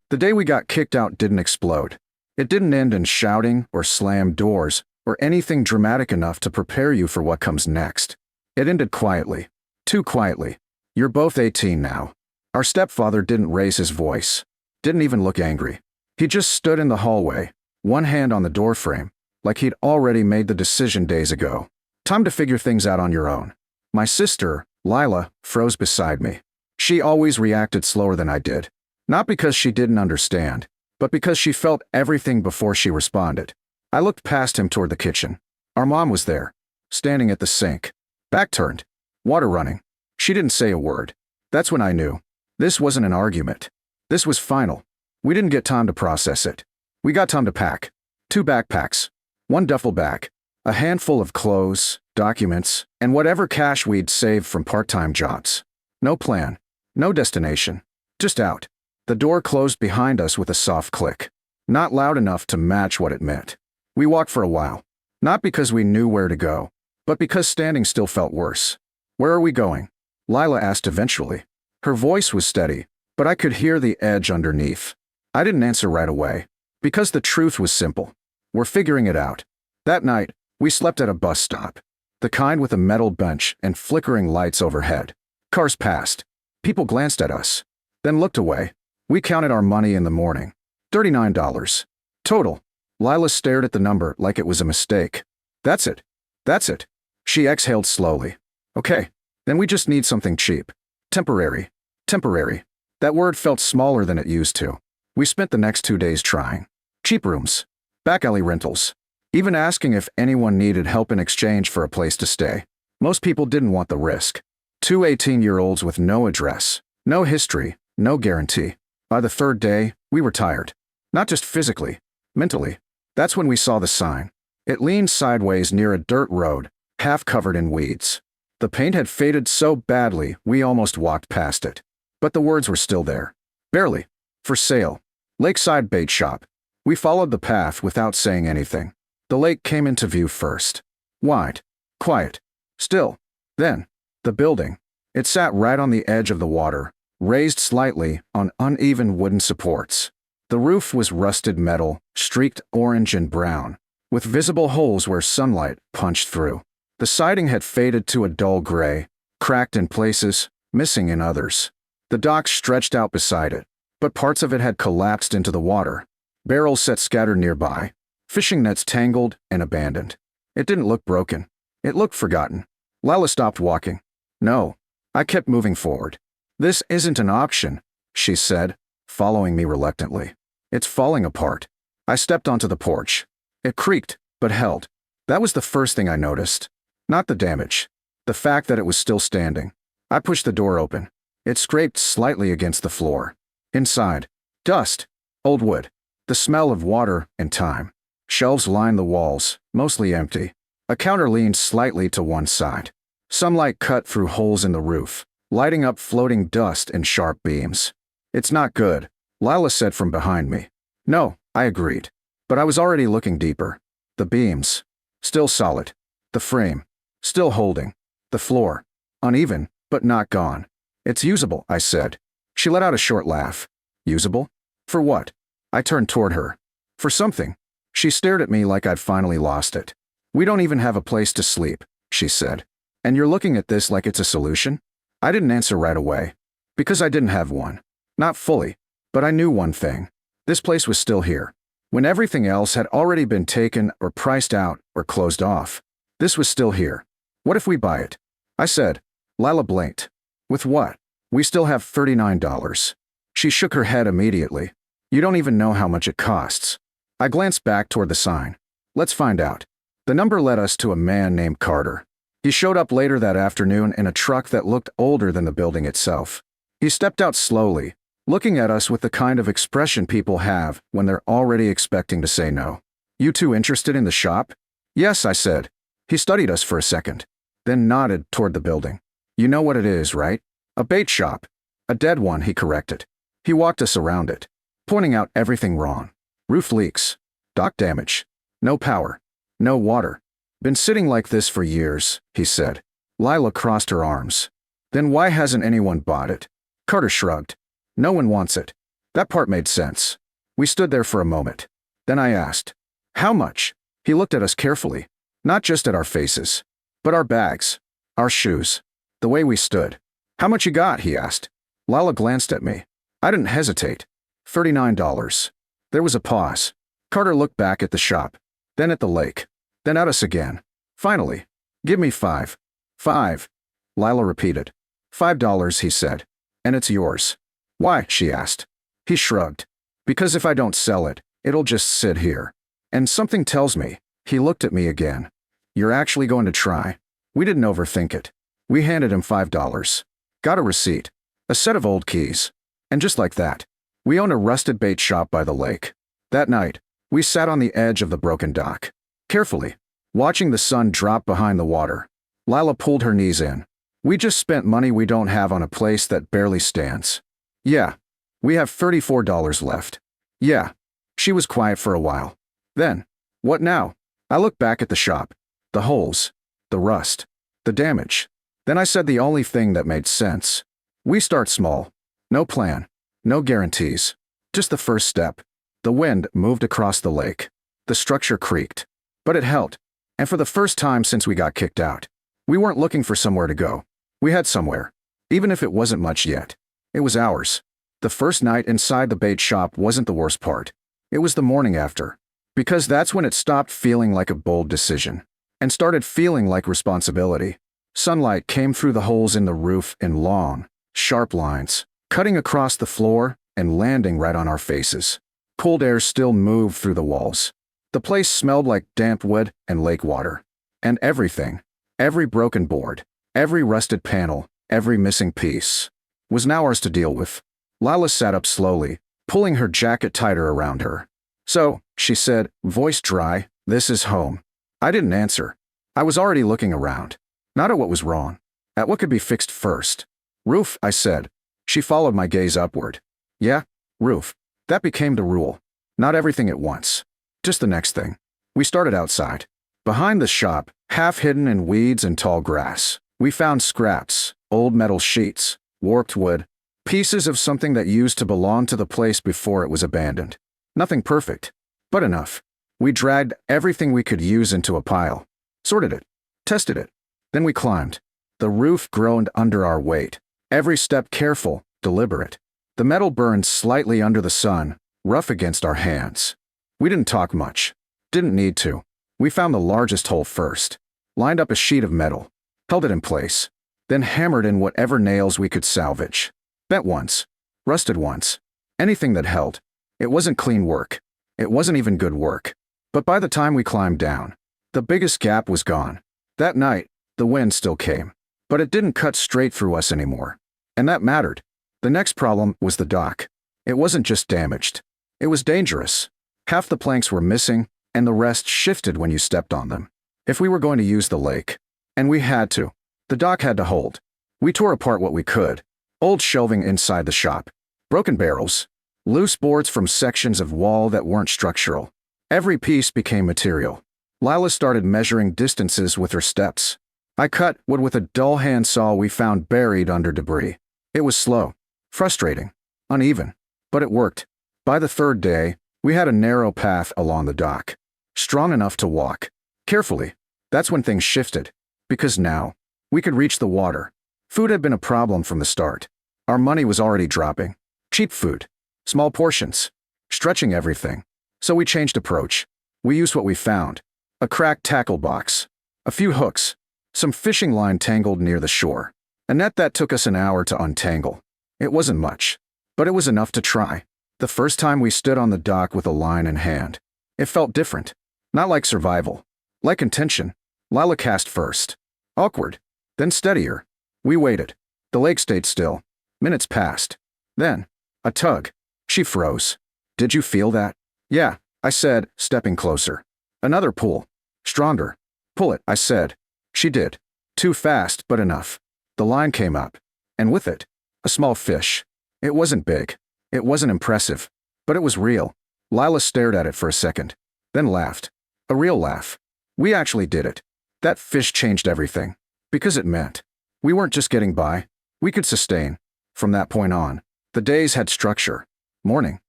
The day we got kicked out didn't explode. It didn't end in shouting or slam doors or anything dramatic enough to prepare you for what comes next. It ended quietly. Too quietly. You're both 18 now. Our stepfather didn't raise his voice. Didn't even look angry. He just stood in the hallway, one hand on the doorframe, like he'd already made the decision days ago. Time to figure things out on your own. My sister, Lila, froze beside me. She always reacted slower than I did. Not because she didn't understand, but because she felt everything before she responded. I looked past him toward the kitchen. Our mom was there, standing at the sink, back turned, water running. She didn't say a word. That's when I knew. This wasn't an argument. This was final. We didn't get time to process it. We got time to pack. 2 backpacks, 1 duffel bag, a handful of clothes, documents, and whatever cash we'd saved from part-time jobs. No plan, no destination, just out. The door closed behind us with a soft click. Not loud enough to match what it meant. We walked for a while. Not because we knew where to go, but because standing still felt worse. Where are we going? Lila asked eventually. Her voice was steady, but I could hear the edge underneath. I didn't answer right away, because the truth was simple. We're figuring it out. That night, we slept at a bus stop. The kind with a metal bench and flickering lights overhead. Cars passed. People glanced at us, then looked away. We counted our money in the morning. $39. Total. Lila stared at the number like it was a mistake. That's it. That's it. She exhaled slowly. Okay, then we just need something cheap. Temporary. Temporary. That word felt smaller than it used to. We spent the next 2 days trying. Cheap rooms. Back alley rentals. Even asking if anyone needed help in exchange for a place to stay. Most people didn't want the risk. 2 18-year-olds with no address, no history, no guarantee. By the 3rd day, we were tired. Not just physically, mentally. That's when we saw the sign. It leaned sideways near a dirt road, half covered in weeds. The paint had faded so badly we almost walked past it. But the words were still there. Barely. For sale. Lakeside bait shop. We followed the path without saying anything. The lake came into view first. Wide. Quiet. Still. Then, the building. It sat right on the edge of the water, raised slightly on uneven wooden supports. The roof was rusted metal, streaked orange and brown, with visible holes where sunlight punched through. The siding had faded to a dull gray, cracked in places, missing in others. The dock stretched out beside it, but parts of it had collapsed into the water. Barrels set scattered nearby, fishing nets tangled and abandoned. It didn't look broken. It looked forgotten. Lila stopped walking. No. I kept moving forward. This isn't an option, she said, following me reluctantly. It's falling apart. I stepped onto the porch. It creaked, but held. That was the first thing I noticed. Not the damage. The fact that it was still standing. I pushed the door open. It scraped slightly against the floor. Inside, dust, old wood, the smell of water and time. Shelves lined the walls, mostly empty. A counter leaned slightly to one side. Sunlight cut through holes in the roof, lighting up floating dust in sharp beams. It's not good, Lila said from behind me. No, I agreed. But I was already looking deeper. The beams. Still solid. The frame. Still holding. The floor. Uneven, but not gone. It's usable, I said. She let out a short laugh. Usable? For what? I turned toward her. For something. She stared at me like I'd finally lost it. We don't even have a place to sleep, she said. And you're looking at this like it's a solution? I didn't answer right away. Because I didn't have one. Not fully. But I knew one thing. This place was still here. When everything else had already been taken or priced out or closed off. This was still here. What if we buy it? I said. Lila blinked. With what? We still have $39. She shook her head immediately. You don't even know how much it costs. I glanced back toward the sign. Let's find out. The number led us to a man named Carter. He showed up later that afternoon in a truck that looked older than the building itself. He stepped out slowly, looking at us with the kind of expression people have when they're already expecting to say no. You two interested in the shop? Yes, I said. He studied us for a second, then nodded toward the building. You know what it is, right? A bait shop. A dead one, he corrected. He walked us around it, pointing out everything wrong. Roof leaks. Dock damage. No power. No water. Been sitting like this for years, he said. Lila crossed her arms. Then why hasn't anyone bought it? Carter shrugged. No one wants it. That part made sense. We stood there for a moment. Then I asked, "How much?" He looked at us carefully, not just at our faces, but our bags, our shoes, the way we stood. "How much you got?" he asked. Lila glanced at me. I didn't hesitate. $39. There was a pause. Carter looked back at the shop, then at the lake, then at us again. Finally, "Give me $5. $5. Lila repeated. $5, he said. "And it's yours." "Why?" she asked. He shrugged. "Because if I don't sell it, it'll just sit here. And something tells me," he looked at me again, "you're actually going to try." We didn't overthink it. We handed him $5. Got a receipt, a set of old keys. And just like that, we owned a rusted bait shop by the lake. That night, we sat on the edge of the broken dock, carefully, watching the sun drop behind the water. Lila pulled her knees in. "We just spent money we don't have on a place that barely stands." "Yeah. We have $34 left." "Yeah." She was quiet for a while. Then, "What now?" I looked back at the shop. The holes, the rust, the damage. Then I said the only thing that made sense. We start small. No plan. No guarantees. Just the first step. The wind moved across the lake. The structure creaked. But it held. And for the first time since we got kicked out, we weren't looking for somewhere to go. We had somewhere. Even if it wasn't much yet. It was ours. The first night inside the bait shop wasn't the worst part. It was the morning after. Because that's when it stopped feeling like a bold decision and started feeling like responsibility. Sunlight came through the holes in the roof in long, sharp lines, cutting across the floor and landing right on our faces. Cold air still moved through the walls. The place smelled like damp wood and lake water. And everything, every broken board, every rusted panel, every missing piece, was now ours to deal with. Lila sat up slowly, pulling her jacket tighter around her. "So," she said, voice dry, "this is home." I didn't answer. I was already looking around. Not at what was wrong. At what could be fixed first. "Roof," I said. She followed my gaze upward. "Yeah, roof." That became the rule. Not everything at once. Just the next thing. We started outside. Behind the shop, half hidden in weeds and tall grass, we found scraps, old metal sheets, warped wood, pieces of something that used to belong to the place before it was abandoned. Nothing perfect, but enough. We dragged everything we could use into a pile, sorted it, tested it. Then we climbed. The roof groaned under our weight, every step careful, deliberate. The metal burned slightly under the sun, rough against our hands. We didn't talk much. Didn't need to. We found the largest hole first, lined up a sheet of metal, held it in place, then hammered in whatever nails we could salvage. Bent once, rusted once, anything that held. It wasn't clean work. It wasn't even good work. But by the time we climbed down, the biggest gap was gone. That night, the wind still came, but it didn't cut straight through us anymore. And that mattered. The next problem was the dock. It wasn't just damaged. It was dangerous. Half the planks were missing, and the rest shifted when you stepped on them. If we were going to use the lake, and we had to, the dock had to hold. We tore apart what we could. Old shelving inside the shop, broken barrels, loose boards from sections of wall that weren't structural. Every piece became material. Lila started measuring distances with her steps. I cut wood with a dull handsaw we found buried under debris. It was slow, frustrating, uneven, but it worked. By the third day, we had a narrow path along the dock, strong enough to walk. Carefully. That's when things shifted. Because now, we could reach the water. Food had been a problem from the start. Our money was already dropping. Cheap food. Small portions. Stretching everything. So we changed approach. We used what we found. A cracked tackle box. A few hooks. Some fishing line tangled near the shore. A net that took us an hour to untangle. It wasn't much. But it was enough to try. The first time we stood on the dock with a line in hand, it felt different. Not like survival. Like intention. Lila cast first. Awkward. Then steadier. We waited. The lake stayed still. Minutes passed. Then, a tug. She froze. "Did you feel that?" "Yeah," I said, stepping closer. Another pull. Stronger. "Pull it," I said. She did. Too fast, but enough. The line came up. And with it, a small fish. It wasn't big. It wasn't impressive. But it was real. Lila stared at it for a second. Then laughed. A real laugh. We actually did it. That fish changed everything. Because it meant we weren't just getting by. We could sustain. From that point on, the days had structure. Morning.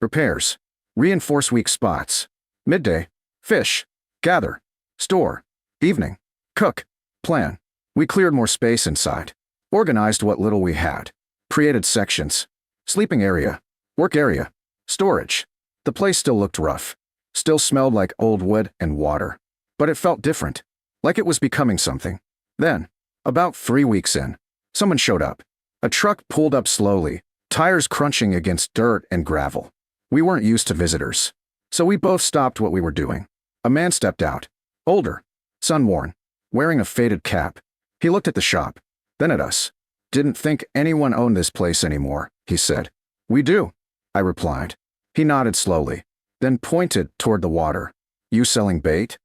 Repairs. Reinforce weak spots. Midday. Fish. Gather. Store. Evening. Cook. Plan. We cleared more space inside. Organized what little we had. Created sections. Sleeping area. Work area. Storage. The place still looked rough. Still smelled like old wood and water. But it felt different. Like it was becoming something. Then, about 3 weeks in, someone showed up. A truck pulled up slowly, tires crunching against dirt and gravel. We weren't used to visitors. So we both stopped what we were doing. A man stepped out. Older. Sun-worn. Wearing a faded cap. He looked at the shop. Then at us. Didn't think anyone owned this place anymore, he said. We do, I replied. He nodded slowly, then pointed toward the water. You selling bait?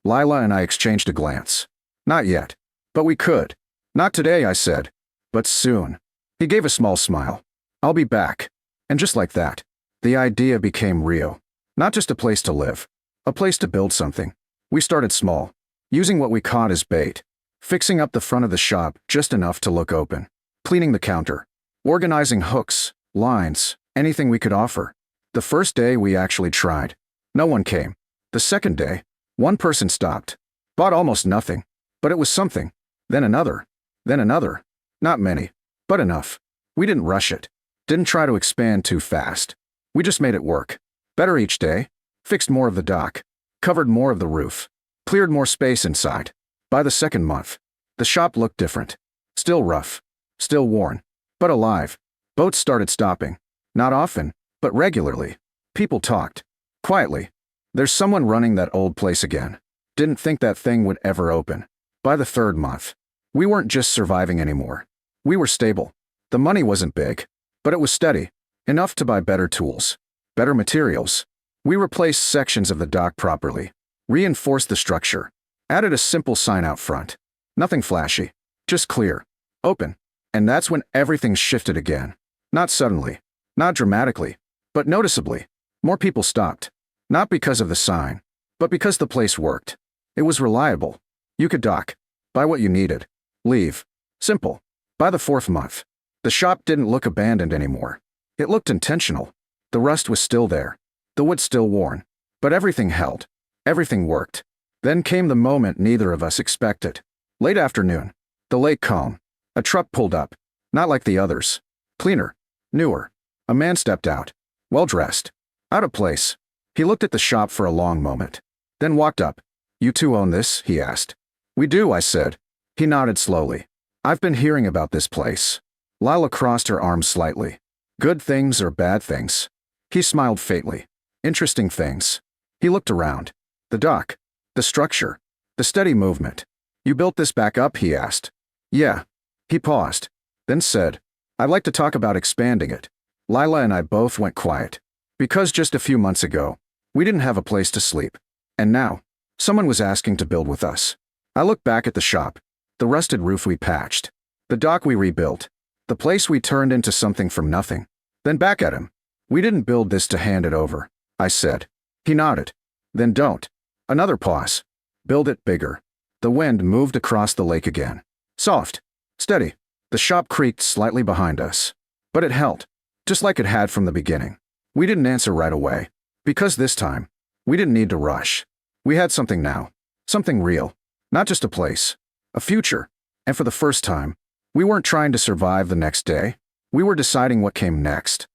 Lila and I exchanged a glance. Not yet. But we could. Not today, I said. But soon. He gave a small smile. I'll be back. And just like that, the idea became real. Not just a place to live. A place to build something. We started small. Using what we caught as bait. Fixing up the front of the shop just enough to look open. Cleaning the counter. Organizing hooks, lines, anything we could offer. The first day we actually tried. No one came. The second day, one person stopped. Bought almost nothing. But it was something. Then another. Then another. Not many. But enough. We didn't rush it. Didn't try to expand too fast. We just made it work. Better each day. Fixed more of the dock. Covered more of the roof. Cleared more space inside. By the second month, the shop looked different. Still rough. Still worn. But alive. Boats started stopping. Not often, but regularly. People talked. Quietly. There's someone running that old place again. Didn't think that thing would ever open. By the third month, we weren't just surviving anymore. We were stable. The money wasn't big, but it was steady. Enough to buy better tools. Better materials. We replaced sections of the dock properly. Reinforced the structure. Added a simple sign out front. Nothing flashy. Just clear. Open. And that's when everything shifted again. Not suddenly. Not dramatically. But noticeably. More people stopped. Not because of the sign. But because the place worked. It was reliable. You could dock. Buy what you needed. Leave. Simple. By the fourth month, the shop didn't look abandoned anymore. It looked intentional. The rust was still there. The wood still worn. But everything held. Everything worked. Then came the moment neither of us expected. Late afternoon. The lake calm. A truck pulled up. Not like the others. Cleaner. Newer. A man stepped out. Well-dressed. Out of place. He looked at the shop for a long moment. Then walked up. You two own this? He asked. We do, I said. He nodded slowly. I've been hearing about this place. Lila crossed her arms slightly. Good things or bad things? He smiled faintly. Interesting things. He looked around. The dock. The structure. The steady movement. You built this back up? He asked. Yeah. He paused. Then said, I'd like to talk about expanding it. Lila and I both went quiet. Because just a few months ago, we didn't have a place to sleep. And now, someone was asking to build with us. I looked back at the shop. The rusted roof we patched. The dock we rebuilt. The place we turned into something from nothing. Then back at him. We didn't build this to hand it over, I said. He nodded. Then don't. Another pause. Build it bigger. The wind moved across the lake again. Soft. Steady. The shop creaked slightly behind us. But it held. Just like it had from the beginning. We didn't answer right away. Because this time, we didn't need to rush. We had something now. Something real. Not just a place. A future. And for the first time, we weren't trying to survive the next day. We were deciding what came next.